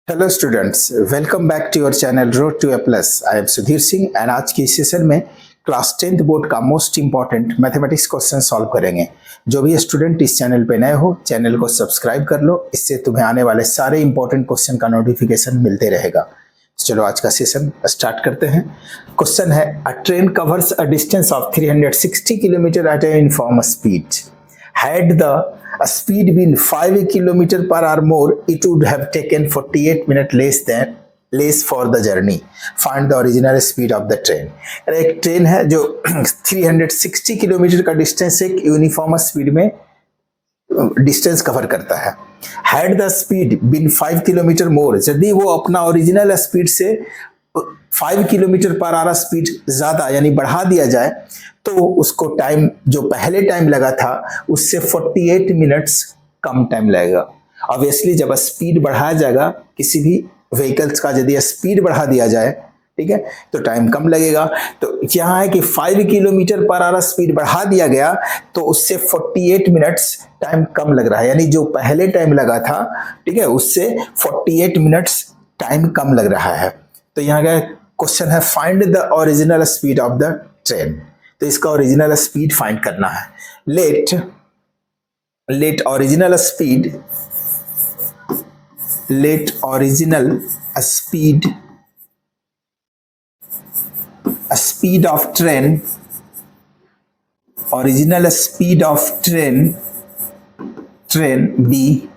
Hello students, welcome back to your channel road to A plus. I am Sudhir Singh and आज की session में class 10th board का most important mathematics question solve करेंगे। जो भी student इस चैनल पे नए हो, चैनल को सब्सक्राइब कर लो, इससे तुम्हें आने वाले सारे इंपॉर्टेंट क्वेश्चन का नोटिफिकेशन मिलते रहेगा। चलो आज का सेशन स्टार्ट करते हैं। क्वेश्चन है, a train covers a distance of 360 kilometre at a uniform speed. Had the speed been 5 km per hour more, it would have taken 48 minutes less for the journey. Find the original speed of the train. एक train है जो 360 kilometre का distance एक uniform speed में distance cover करता है। Had the speed been 5 kilometre more, यदि वो अपना ओरिजिनल स्पीड से 5 किलोमीटर पर आवर स्पीड ज्यादा यानी बढ़ा दिया जाए तो उसको टाइम जो पहले टाइम लगा था उससे 48 मिनट्स कम टाइम लगेगा। ऑब्वियसली जब स्पीड बढ़ाया जाएगा किसी भी व्हीकल्स का, यदि स्पीड बढ़ा दिया जाए, ठीक है, तो टाइम कम लगेगा। तो यहाँ है कि 5 किलोमीटर पर आवर स्पीड बढ़ा दिया गया तो उससे 48 मिनट्स टाइम कम लग रहा है, यानी जो पहले टाइम लगा था, ठीक है, उससे 48 मिनट्स टाइम कम लग रहा है। तो यहाँ का क्वेश्चन है, find the original speed of the train. तो इसका ओरिजिनल स्पीड फाइंड करना है। Let original speed of train, original speed of train be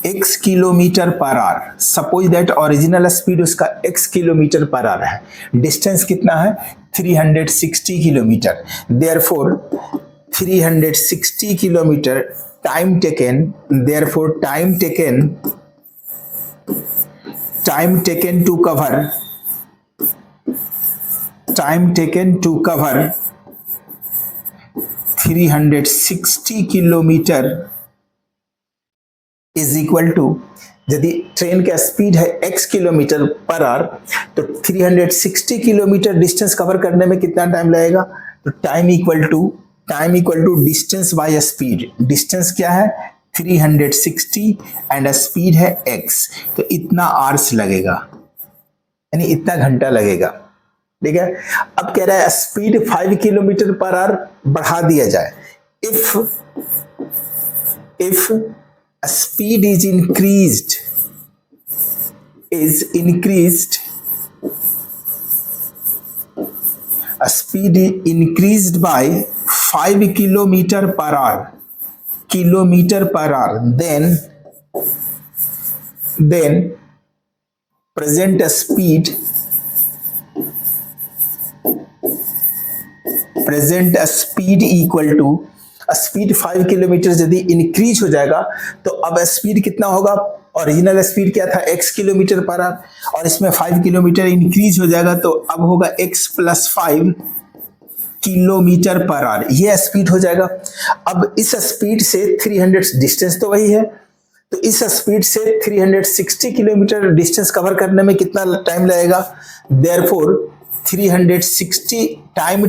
x kilometre per hour. Suppose that original speed उसका x किलोमीटर पर आवर है, distance कितना है 360 kilometre. Therefore 360 kilometre time taken, therefore time taken to cover 360 kilometre is equal to, यदि train का speed है x kilometre per our तो 360 kilometre distance cover करने में कितना टाइम लगेगा, तो time equal to distance by speed. Distance क्या है 360 एंड स्पीड है x, तो इतना आवर्स लगेगा, यानी इतना घंटा लगेगा, ठीक है। अब कह रहा है स्पीड 5 किलोमीटर पर आवर बढ़ा दिया जाए। If speed is increased by 5 kilometer per hour, then present speed equal to, speed 5 kilometre यदि इंक्रीज हो जाएगा तो अब स्पीड कितना होगा, ओरिजिनल स्पीड क्या था x किलोमीटर पर आवर, और इसमें 5 किलोमीटर इंक्रीज हो जाएगा तो अब होगा x plus 5 kilometre per hour, ये स्पीड हो जाएगा। अब इस स्पीड से 300, डिस्टेंस तो वही है, तो इस स्पीड से 360 किलोमीटर डिस्टेंस कवर करने में कितना टाइम लगेगा, therefore 360 time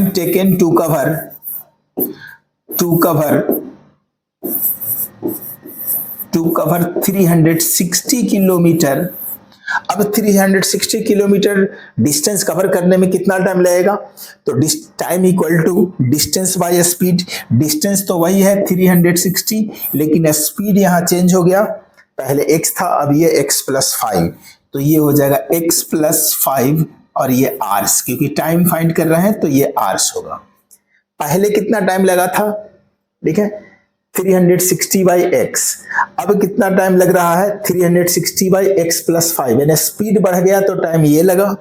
taken to cover 360 kilometre. अब 360 किलोमीटर डिस्टेंस कवर करने में कितना टाइम लगेगा, तो time equal to distance by speed. Distance तो वही है 360, लेकिन स्पीड यहाँ चेंज हो गया, पहले x था अब ये x प्लस 5, तो ये हो जाएगा x प्लस 5 और ये आवर्स, क्योंकि टाइम फाइंड कर रहे हैं तो ये आवर्स होगा। पहले कितना टाइम लगा था, ठीक है, 360 बाई x, अब कितना टाइम लग रहा है 360 बाई x प्लस 5, यानी स्पीड बढ़ गया तो टाइम ये लगा,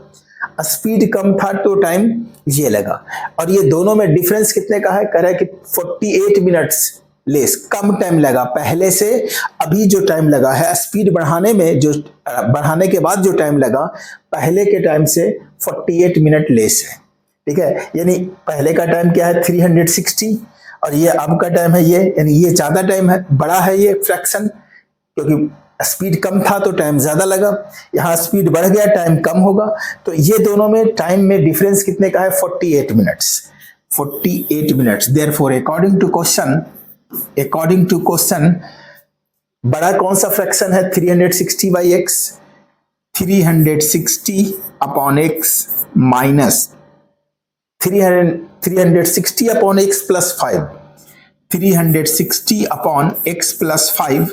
स्पीड कम था तो टाइम ये लगा। और ये दोनों में डिफरेंस कितने का है, कह रहा है कि 48 मिनट्स लेस, कम टाइम लगा पहले से। अभी जो टाइम लगा है स्पीड बढ़ाने में, जो बढ़ाने के बाद जो टाइम लगा पहले के टाइम से 48 मिनट लेस है, ठीक है। यानी पहले का टाइम क्या है 360 और ये अब का टाइम है ये, यानी ये ज्यादा टाइम है, बड़ा है ये फ्रैक्शन, क्योंकि स्पीड कम था तो टाइम ज्यादा लगा, यहाँ स्पीड बढ़ गया टाइम कम होगा। तो ये दोनों में टाइम में डिफरेंस कितने का है 48 minutes. 48 minutes. Therefore, according to question, बड़ा कौन सा फ्रैक्शन है 360 by x? 360 upon x minus 360 upon x plus 5, 360 upon x plus 5,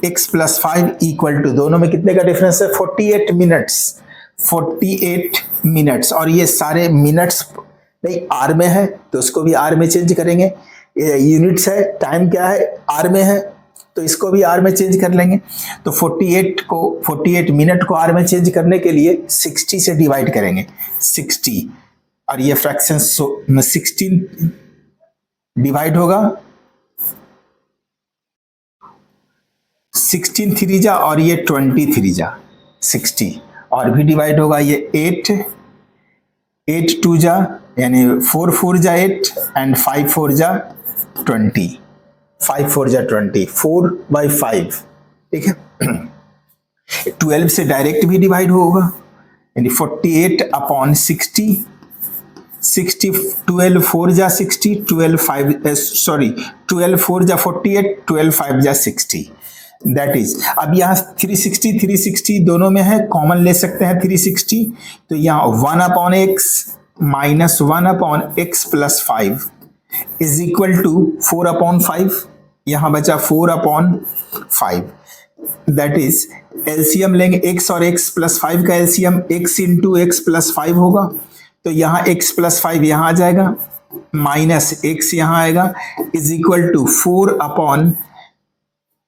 x plus 5 equal to, दोनों में कितने का डिफरेंस है? 48 मिनट्स, 48 मिनट्स। और ये सारे मिनट्स नहीं आर में है तो उसको भी आर में चेंज करेंगे, यूनिट्स है, टाइम क्या है आर में है तो इसको भी आर में चेंज कर लेंगे। तो 48 मिनट को आर में चेंज करने के लिए 60 से डिवाइड करेंगे, 60, और ये फ्रैक्शन 16 डिवाइड होगा, 16 3 जा और ये 23 जा 60, और भी डिवाइड होगा ये 8 2 जा यानी 4 4 जा 8 एंड 5 4 जा 20, 5 4 जा 20, 4 बाई 5, ठीक है। 12 से डायरेक्ट भी डिवाइड होगा यानी 48 अपॉन 60, 12 4 जा 60, 12 4 जा 48, 12 5 जा 60, दैट इज। अब यहाँ 360 दोनों में है, कॉमन ले सकते हैं 360, तो यहाँ 1 upon x minus 1 upon x plus 5 is equal to 4 upon 5, यहाँ बचा 4 अपॉन 5, दैट इज एलसीएम लेंगे x और x प्लस 5 का LCM x into x plus 5 होगा, तो यहाँ x प्लस 5 यहाँ आ जाएगा माइनस x यहाँ आएगा is equal to 4 upon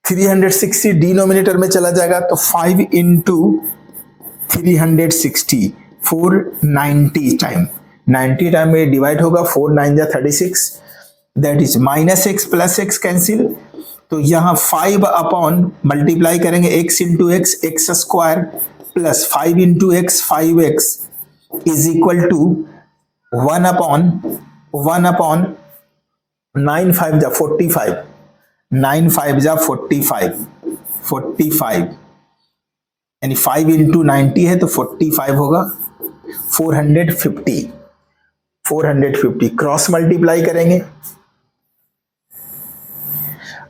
360 denominator में चला जाएगा तो 5 इंटू 360 490 टाइम, 90 टाइम में डिवाइड होगा, 4 9 जा 36, that is minus x plus x cancel, तो यहाँ 5 अपॉन मल्टीप्लाई करेंगे x into x x square plus 5 into x 5x is equal to 1 upon 9 5 जा 45, 9 5 जा 45 यानी 5 इंटू 90 है तो 45 होगा, 450 क्रॉस मल्टीप्लाई करेंगे।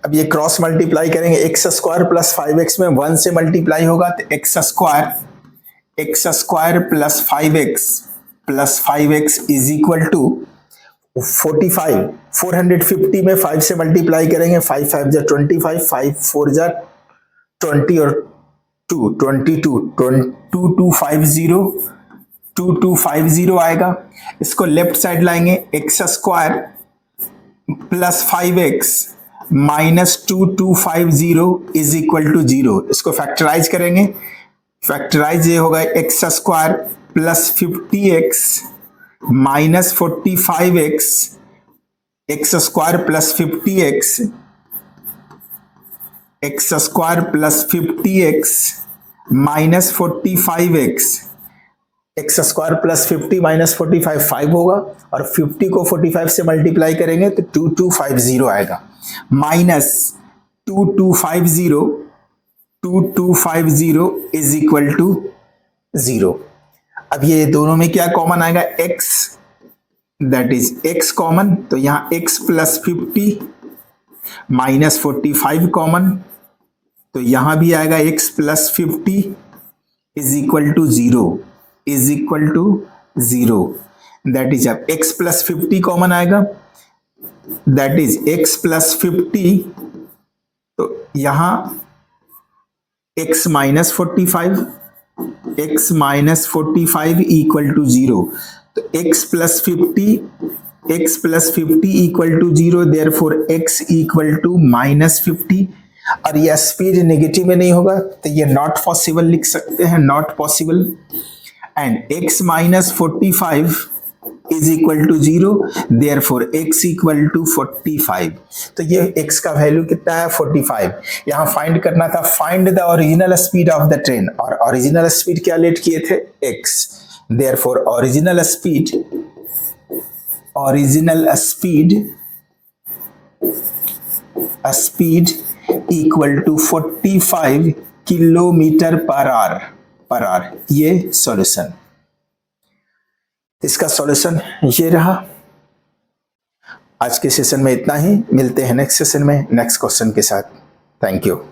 अब ये क्रॉस मल्टीप्लाई करेंगे, एक्स स्क्वायर प्लस 5x में 1 से मल्टीप्लाई होगा तो x square plus 5x is equal to 45, 450 में 5 से मल्टीप्लाई करेंगे, 5 5 जा 25, 5 4 जा 20 और 2 2250 आएगा। इसको लेफ्ट साइड लाएंगे, x square plus 5x minus 2250 is equal to 0, इसको फैक्टराइज करेंगे, फैक्टराइज ये होगा x square plus 50x minus 45x, x square plus 50x, x square plus 50x minus 45x, x square plus 50 minus 45 5 होगा और 50 को 45 से multiply करेंगे तो 2250 आएगा, माइनस 2250 इज इक्वल टू 0। अब ये दोनों में क्या कॉमन आएगा? x, that is x common, तो यहाँ x प्लस 50 माइनस 45 कॉमन, तो यहाँ भी आएगा x plus 50 is equal to 0, that is अब x प्लस 50 कॉमन आएगा, दैट इज x प्लस 50, तो यहाँ x माइनस 45 इक्वल टू 0, तो x plus 50 equal to 0, therefore x equal to minus 50, और यह स्पीड नेगेटिव में नहीं होगा तो ये नॉट पॉसिबल लिख सकते हैं, not possible, and x minus 45 is equal to 0, therefore x equal to 45। तो ये x का वैल्यू कितना है? 45। यहाँ फाइंड करना था, find the original speed of the train, और ओरिजिनल स्पीड क्या लेट किए थे? x, therefore original speed equal to 45 kilometre per hour. ये सॉल्यूशन, इसका सॉल्यूशन ये रहा। आज के सेशन में इतना ही, मिलते हैं नेक्स्ट सेशन में नेक्स्ट क्वेश्चन के साथ। Thank you.